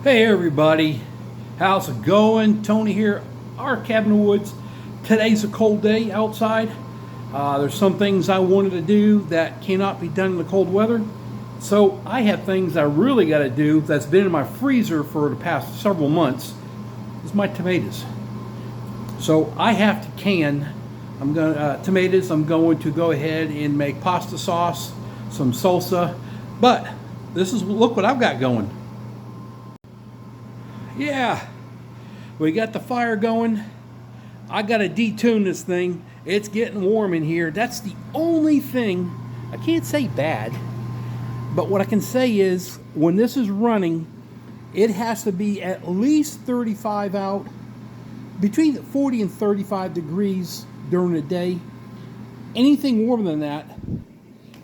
Hey everybody, how's it going? Tony here, our cabin in the woods. Today's a cold day outside. There's some things I wanted to do that cannot be done in the cold weather. So I have things I really got to do that's been in my freezer for the past several months. Is my tomatoes. So I have to can tomatoes. I'm going to go ahead and make pasta sauce, some salsa. But look what I've got going. Yeah, we got the fire going. I got to detune this thing. It's getting warm in here. That's the only thing. I can't say bad, but what I can say is when this is running, it has to be at least 35 out, between 40 and 35 degrees during the day. Anything warmer than that,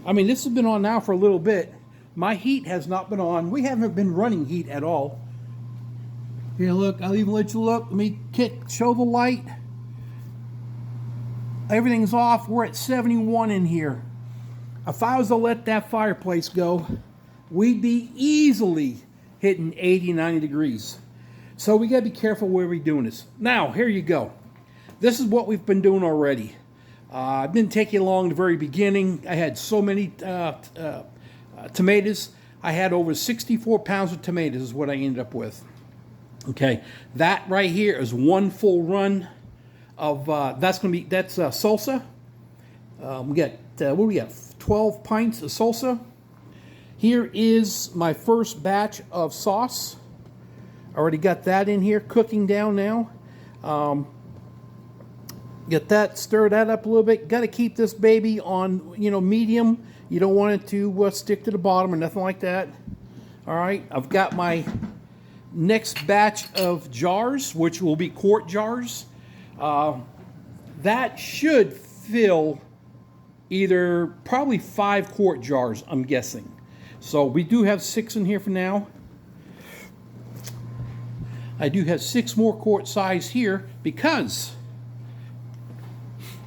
I mean, this has been on now for a little bit. My heat has not been on. We haven't been running heat at all. Here, look, I'll even let you look. Let me show the light. Everything's off. We're at 71 in here. If I was to let that fireplace go, we'd be easily hitting 80, 90 degrees. So we got to be careful where we're doing this. Now, here you go. This is what we've been doing already. I didn't take you along the very beginning. I had so many tomatoes. I had over 64 pounds of tomatoes is what I ended up with. Okay, that right here is one full run of that's salsa. We got what do we got? 12 pints of salsa. Here is my first batch of sauce. Already got that in here cooking down now. Get that, stir that up a little bit. Got to keep this baby on medium. You don't want it to stick to the bottom or nothing like that. All right, I've got my next batch of jars, which will be quart jars. That should fill probably 5 quart jars, I'm guessing. So we do have 6 in here for now. I do have 6 more quart size here because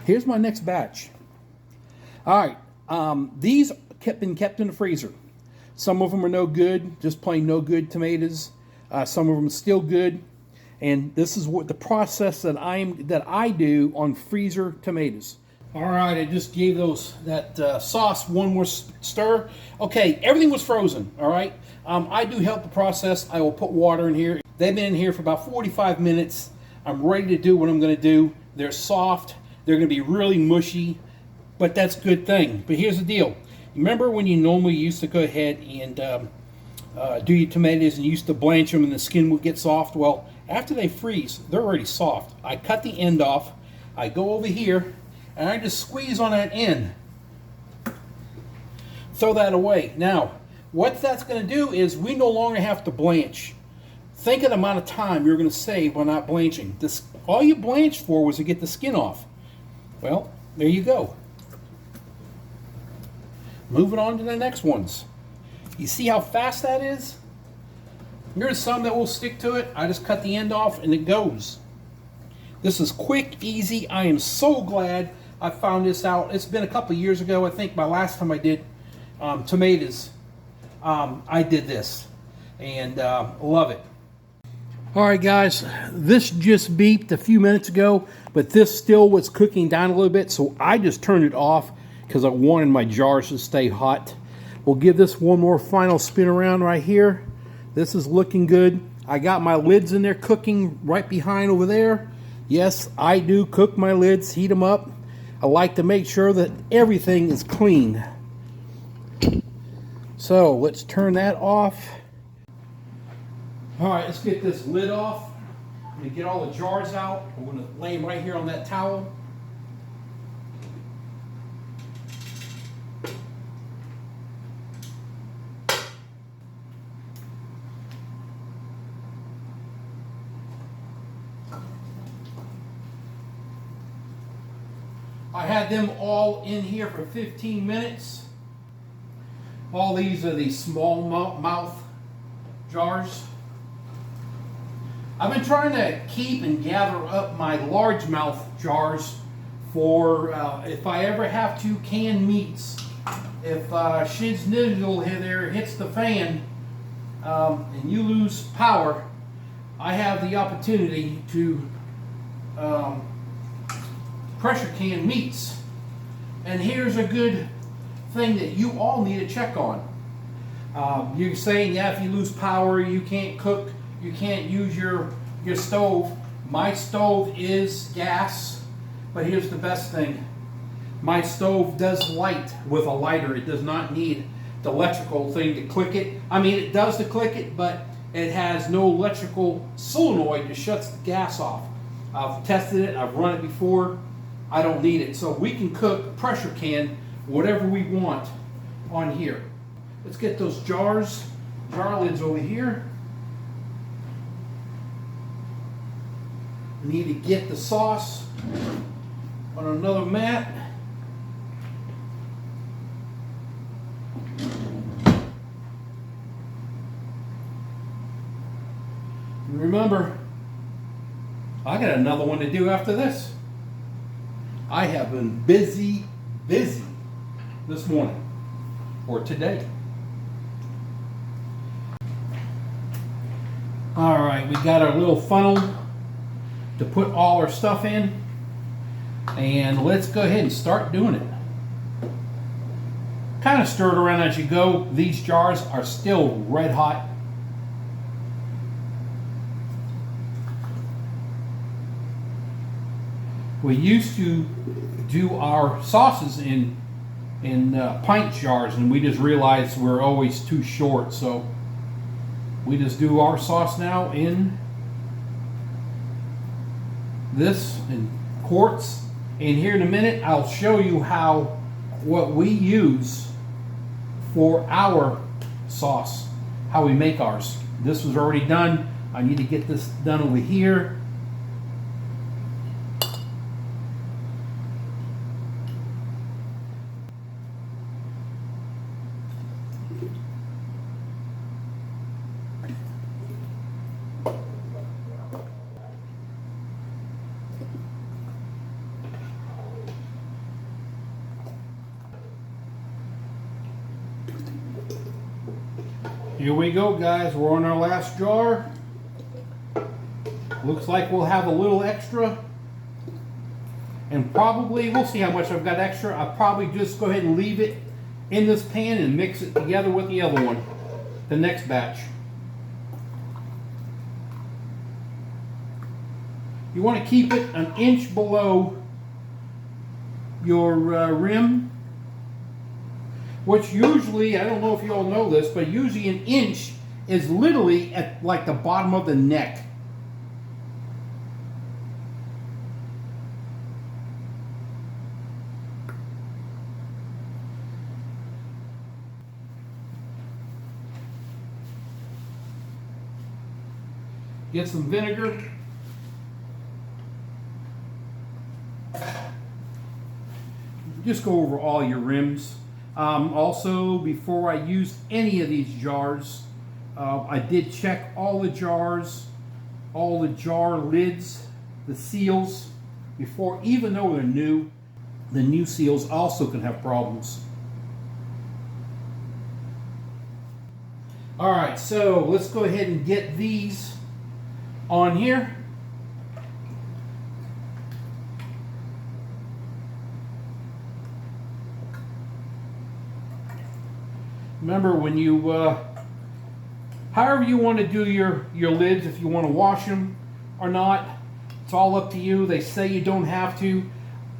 here's my next batch. All right, these been kept in the freezer. Some of them are no good, just plain no good tomatoes. Some of them are still good, and this is what the process that I do on freezer tomatoes. All right, I just gave that sauce one more stir. Okay, everything was frozen. All right, I do help the process. I will put water in here. They've been in here for about 45 minutes. I'm ready to do what I'm going to do. They're soft. They're going to be really mushy, but that's a good thing. But here's the deal. Remember when you normally used to go ahead and do your tomatoes and you used to blanch them and the skin would get soft? Well, after they freeze, they're already soft. I cut the end off. I go over here and I just squeeze on that end. Throw that away. Now, what that's going to do is we no longer have to blanch. Think of the amount of time you're going to save by not blanching. All you blanched for was to get the skin off. Well, there you go. Moving on to the next ones. You see how fast that is? Here's some that will stick to it. I just cut the end off and it goes. This is quick, easy. I am so glad I found this out. It's been a couple of years ago. I think my last time I did tomatoes, I did this. And love it. All right, guys. This just beeped a few minutes ago, but this still was cooking down a little bit, so I just turned it off because I wanted my jars to stay hot. We'll give this one more final spin around right here. This is looking good. I got my lids in there cooking right behind over there. Yes, I do cook my lids, heat them up. I like to make sure that everything is clean. So let's turn that off. All right, let's get this lid off. I'm gonna get all the jars out. I'm gonna lay them right here on that towel. I had them all in here for 15 minutes. All these are the small mouth jars. I've been trying to keep and gather up my largemouth jars for if I ever have to can meats. If Shid's Nizzle there hits the fan, and you lose power, I have the opportunity to pressure can meats. And here's a good thing that you all need to check on. You're saying, yeah, if you lose power, you can't cook, you can't use your stove. My stove is gas, but here's the best thing. My stove does light with a lighter. It does not need the electrical thing to click it. I mean, it does to click it, but it has no electrical solenoid that shuts the gas off. I've tested it, I've run it before. I don't need it. So we can cook pressure can whatever we want on here. Let's get those jar lids over here. We need to get the sauce on another mat. And remember, I got another one to do after this. I have been busy this morning or today. All right, we got our little funnel to put all our stuff in, and let's go ahead and start doing it. Kind of stir it around as you go. These jars are still red hot. We used to do our sauces in pint jars, and we just realized we're always too short, so we just do our sauce now in this in quarts. And here in a minute I'll show you what we use for our sauce, how we make ours. This was already done. I need to get this done over here. Here we go, guys. We're on our last jar. Looks like we'll have a little extra. And probably, we'll see how much I've got extra. I'll probably just go ahead and leave it in this pan and mix it together with the other one, the next batch. You want to keep it an inch below your rim, which usually, I don't know if you all know this, but usually an inch is literally at like the bottom of the neck. Get some vinegar. Just go over all your rims. Also, before I used any of these jars, I did check all the jars, all the jar lids, the seals, before, even though they're new. The new seals also can have problems. All right, so let's go ahead and get these on here. Remember, when you, however you want to do your lids, if you want to wash them or not, it's all up to you. They say you don't have to.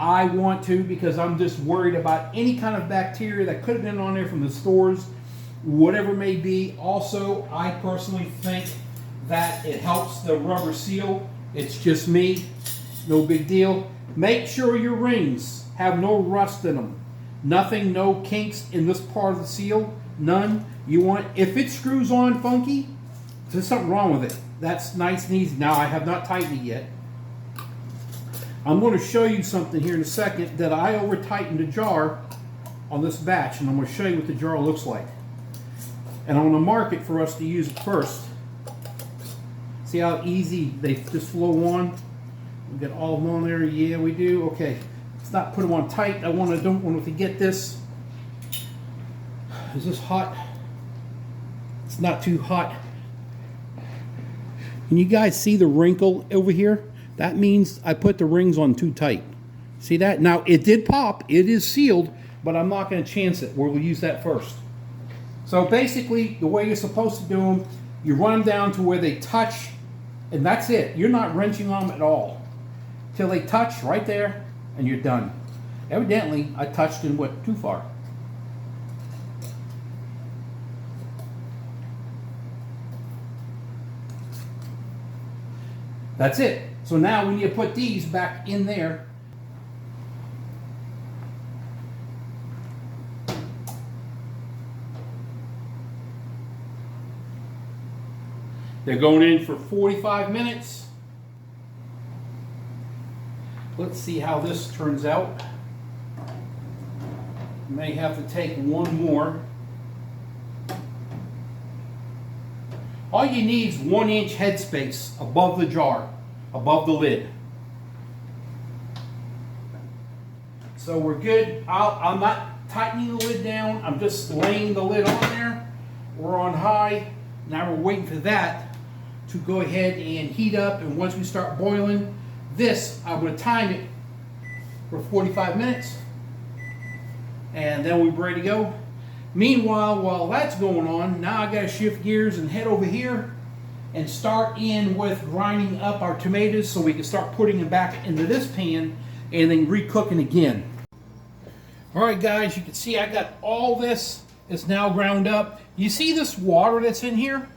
I want to, because I'm just worried about any kind of bacteria that could have been on there from the stores, whatever it may be. Also, I personally think that it helps the rubber seal. It's just me, no big deal. Make sure your rings have no rust in them. Nothing, no kinks in this part of the seal. None. You want, if it screws on funky, there's something wrong with it. That's nice and easy. Now, I have not tightened it yet. I'm going to show you something here in a second that I over tightened a jar on this batch, and I'm going to show you what the jar looks like. And I'm going to mark it for us to use it first. See how easy they just flow on? We get all of them on there. Yeah, we do. Okay. Let's not put them on tight. Don't want to get this. Is this hot? It's not too hot. Can you guys see the wrinkle over here? That means I put the rings on too tight. See that? Now, it did pop. It is sealed, but I'm not going to chance it. We'll use that first. So basically, the way you're supposed to do them, you run them down to where they touch, and that's it. You're not wrenching on them at all. Till they touch right there, and you're done. Evidently, I touched and went too far. That's it. So now we need to put these back in there. They're going in for 45 minutes. Let's see how this turns out. May have to take one more. All you need is 1 inch headspace above the jar, above the lid. So we're good. I'm not tightening the lid down. I'm just laying the lid on there. We're on high. Now we're waiting for that to go ahead and heat up. And once we start boiling, I'm going to time it for 45 minutes. And then we're ready to go. Meanwhile, while that's going on, now I got to shift gears and head over here and start in with grinding up our tomatoes so we can start putting them back into this pan and then recooking again. All right, guys, you can see I got all this is now ground up. You see this water that's in here?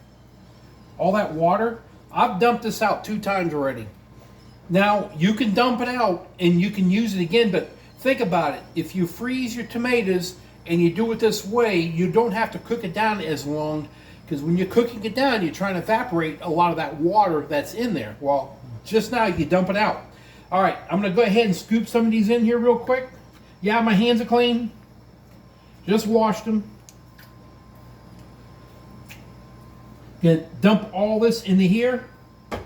All that water? I've dumped this out 2 times already. Now, you can dump it out and you can use it again, but think about it. If you freeze your tomatoes and you do it this way, you don't have to cook it down as long, because when you're cooking it down, you're trying to evaporate a lot of that water that's in there. Well, just now you dump it out. All right, I'm going to go ahead and scoop some of these in here real quick. Yeah, my hands are clean. Just washed them. Gonna dump all this into here. I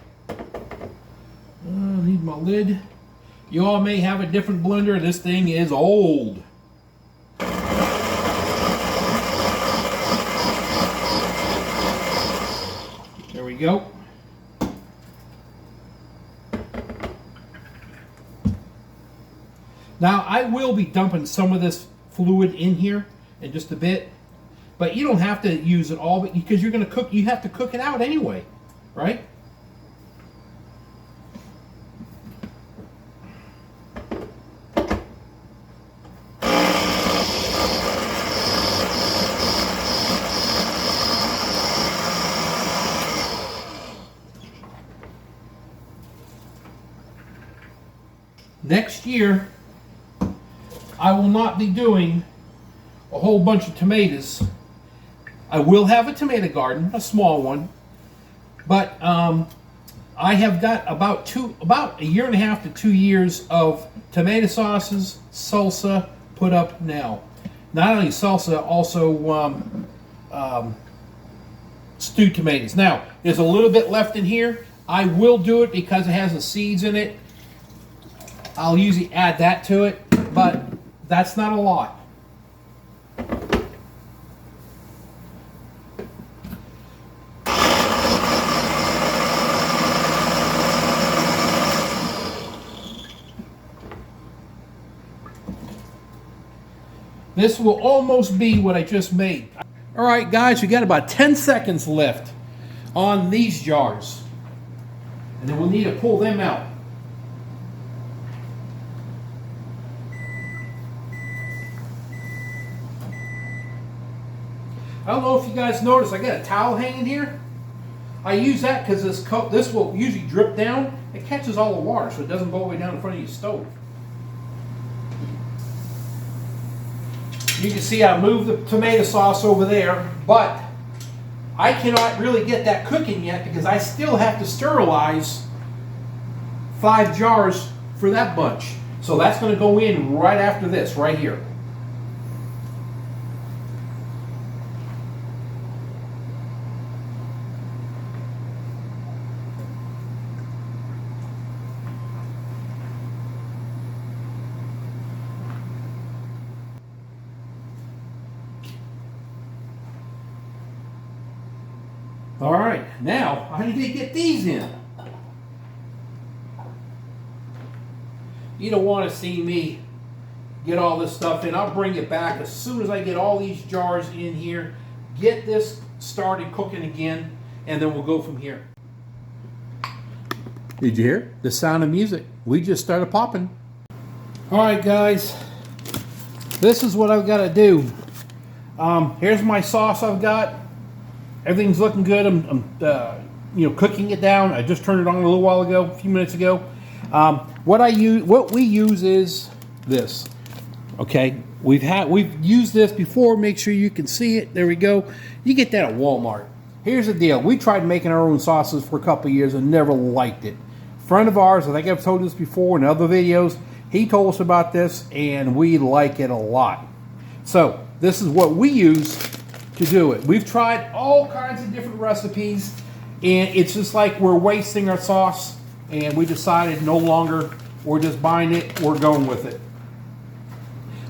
need my lid. You all may have a different blender. This thing is old. There we go. Now I will be dumping some of this fluid in here in just a bit, but you don't have to use it all because you're going to cook. You have to cook it out anyway, right? Next year, I will not be doing a whole bunch of tomatoes. I will have a tomato garden, a small one, but I have got about a year and a half to 2 years of tomato sauces, salsa put up now. Not only salsa, also stewed tomatoes. Now, there's a little bit left in here. I will do it because it has the seeds in it. I'll usually add that to it, but that's not a lot. This will almost be what I just made. All right, guys, we got about 10 seconds left on these jars. And then we'll need to pull them out. I don't know if you guys noticed, I got a towel hanging here. I use that because this will usually drip down. It catches all the water so it doesn't go all the way down in front of your stove. You can see I moved the tomato sauce over there, but I cannot really get that cooking yet because I still have to sterilize 5 jars for that bunch. So that's going to go in right after this, right here. All right, now I need to get these in. You don't want to see me get all this stuff in. I'll bring it back as soon as I get all these jars in here, get this started cooking again, and then we'll go from here. Did you hear the sound of music? We just started popping. All right, guys, this is what I've got to do. Here's my sauce I've got. Everything's looking good. I'm cooking it down. I just turned it on a little while ago, a few minutes ago. What we use is this. Okay, we've used this before. Make sure you can see it. There we go. You get that at Walmart. Here's the deal. We tried making our own sauces for a couple of years and never liked it. A friend of ours, I think I've told you this before in other videos, he told us about this and we like it a lot. So this is what we use to do it. We've tried all kinds of different recipes and it's just like we're wasting our sauce, and we decided no longer. We're just buying it. We're going with it.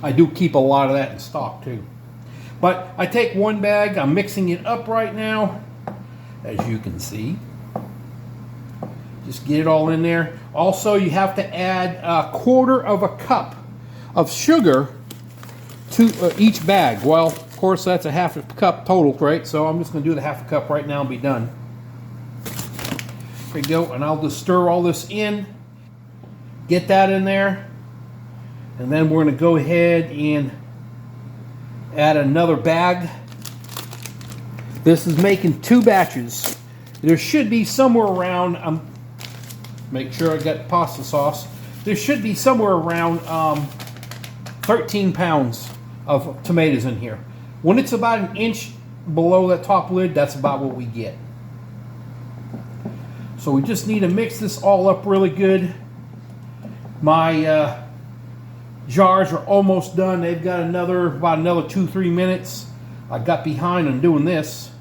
I do keep a lot of that in stock too. But I take one bag. I'm mixing it up right now, as you can see. Just get it all in there. Also, you have to add a quarter of a cup of sugar to each bag. Well, of course, that's a half a cup total, right? So I'm just going to do the half a cup right now and be done. There we go. And I'll just stir all this in. Get that in there. And then we're going to go ahead and add another bag. This is making 2 batches. There should be somewhere around, make sure I got pasta sauce. There should be somewhere around 13 pounds of tomatoes in here. When it's about an inch below that top lid, that's about what we get. So we just need to mix this all up really good. My jars are almost done. They've got about another 2-3 minutes. I got behind on doing this.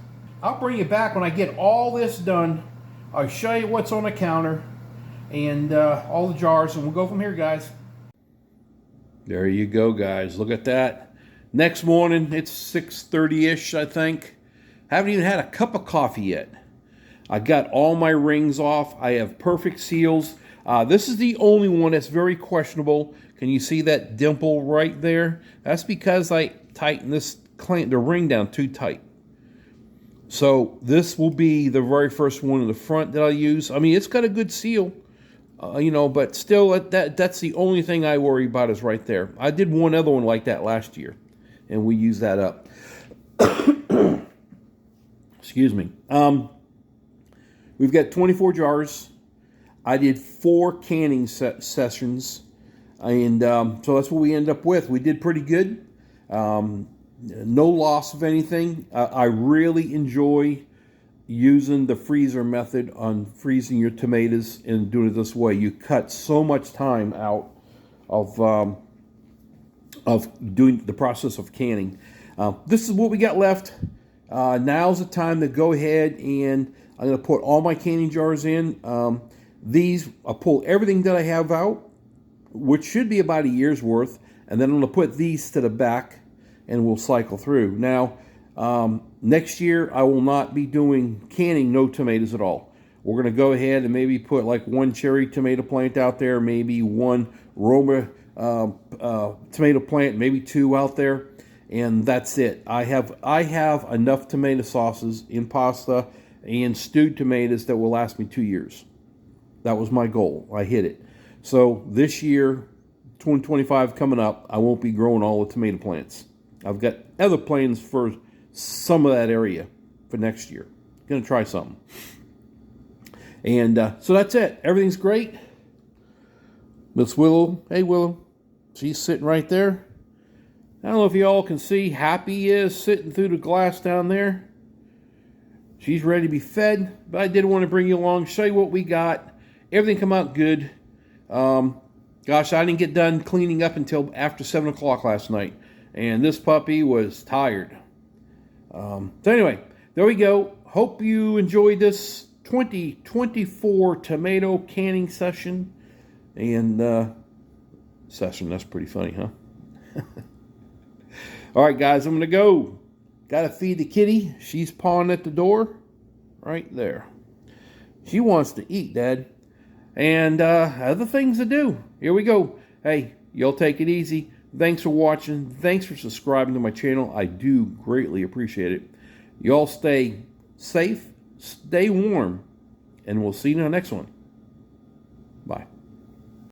I'll bring you back when I get all this done. I'll show you what's on the counter and all the jars, and we'll go from here, guys. There you go, guys. Look at that. Next morning, it's 6:30-ish, I think. Haven't even had a cup of coffee yet. I got all my rings off. I have perfect seals. This is the only one that's very questionable. Can you see that dimple right there? That's because I tightened the ring down too tight. So this will be the very first one in the front that I use. I mean, it's got a good seal, but still, that's the only thing I worry about is right there. I did one other one like that last year, and we used that up. Excuse me. We've got 24 jars. I did 4 canning sessions, and so that's what we end up with. We did pretty good. No loss of anything. I really enjoy using the freezer method on freezing your tomatoes and doing it this way. You cut so much time out of doing the process of canning. This is what we got left. Now's the time to go ahead and I'm going to put all my canning jars in. I'll pull everything that I have out, which should be about a year's worth, and then I'm going to put these to the back and we'll cycle through. Now, next year I will not be doing canning no tomatoes at all. We're going to go ahead and maybe put like 1 cherry tomato plant out there, maybe 1 Roma tomato plant, maybe 2 out there, and that's it. I have enough tomato sauces in pasta and stewed tomatoes that will last me 2 years. That was my goal. I hit it. So this year, 2025 coming up, I won't be growing all the tomato plants. I've got other plans for some of that area for next year. Gonna try something. And so that's it. Everything's great. Miss Willow, hey Willow, she's sitting right there. I don't know if you all can see, Happy is sitting through the glass down there. She's ready to be fed, but I did want to bring you along, show you what we got. Everything come out good. Gosh, I didn't get done cleaning up until after 7 o'clock last night. And this puppy was tired. So anyway, there we go. Hope you enjoyed this 2024 tomato canning session. And session, that's pretty funny, huh? All right, guys, I'm going to go. Got to feed the kitty. She's pawing at the door. right there. She wants to eat, Dad. And other things to do. Here we go. Hey, y'all take it easy. Thanks for watching. Thanks for subscribing to my channel. I do greatly appreciate it. Y'all stay safe, stay warm, and we'll see you in the next one.